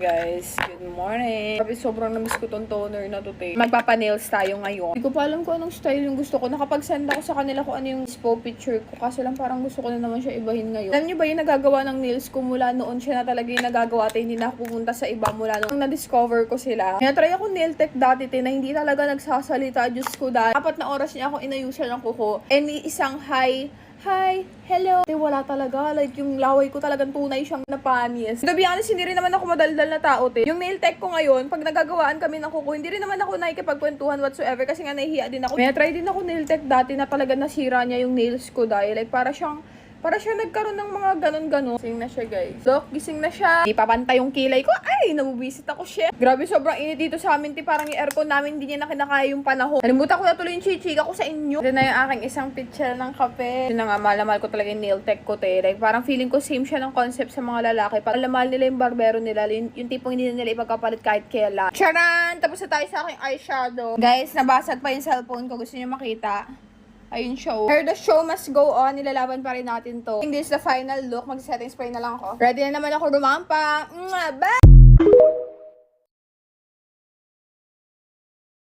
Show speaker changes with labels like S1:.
S1: Guys, good morning. Grabe, sobrang namiss ko tong toner na to, te. Magpapa-nails tayo ngayon. Hindi ko pa alam kung anong style yung gusto ko. Nakapag-send ako sa kanila kung ano yung inspo picture ko. Kaso lang parang gusto ko na naman siya ibahin ngayon. Alam niyo ba yung nagagawa ng nails ko mula noon siya na talaga yung nagagawa, te. Hindi na ako pumunta sa iba mula noong na-discover ko sila. Kaya try ako nail tech dati, te, na hindi talaga nagsasalita. Diyos ko, dahil 4 na oras niya ako inayusan ng kuko. And may isang hi, hello. Wala talaga. Like, yung laway ko talagang tunay siyang napanis. To be honest, hindi rin naman ako madaldal na tao, te. Yung nail tech ko ngayon, pag nagagawaan kami ng kuko, hindi rin naman ako nakikipagkwentuhan whatsoever kasi nga nahihiya din ako. Kaya try din ako nail tech dati na talaga nasira niya yung nails ko dahil like, para siya nagkaroon ng mga ganon-ganon. Gising na siya, guys. Look, gising na siya. Di pa pantay yung kilay ko. Ay, nabubisit ako, shit. Grabe, sobrang init dito sa amin, ti. Parang yung aircon namin, hindi niya na kinakaya yung panahon. Nalimutan ko na tuloy yung chichika ko sa inyo. Ito na yung aking isang pitchel ng kape. Ito na nga, mahal ko talaga yung nail tech ko, te. Like, parang feeling ko same siya ng concept sa mga lalaki. Pag mahal nila yung barbero nila, yung tipong hindi nila ipagkapalit kahit kailan. Charan! Tapos na tayo sa aking eyeshadow. Guys, nabasag pa yung cellphone ko. Gusto niyo makita? Ayun, show. Here, the show must go on. Nilalaban pa rin natin to. This is the final look. Mag-setting spray na lang ako. Ready na naman ako rumampa. Bye!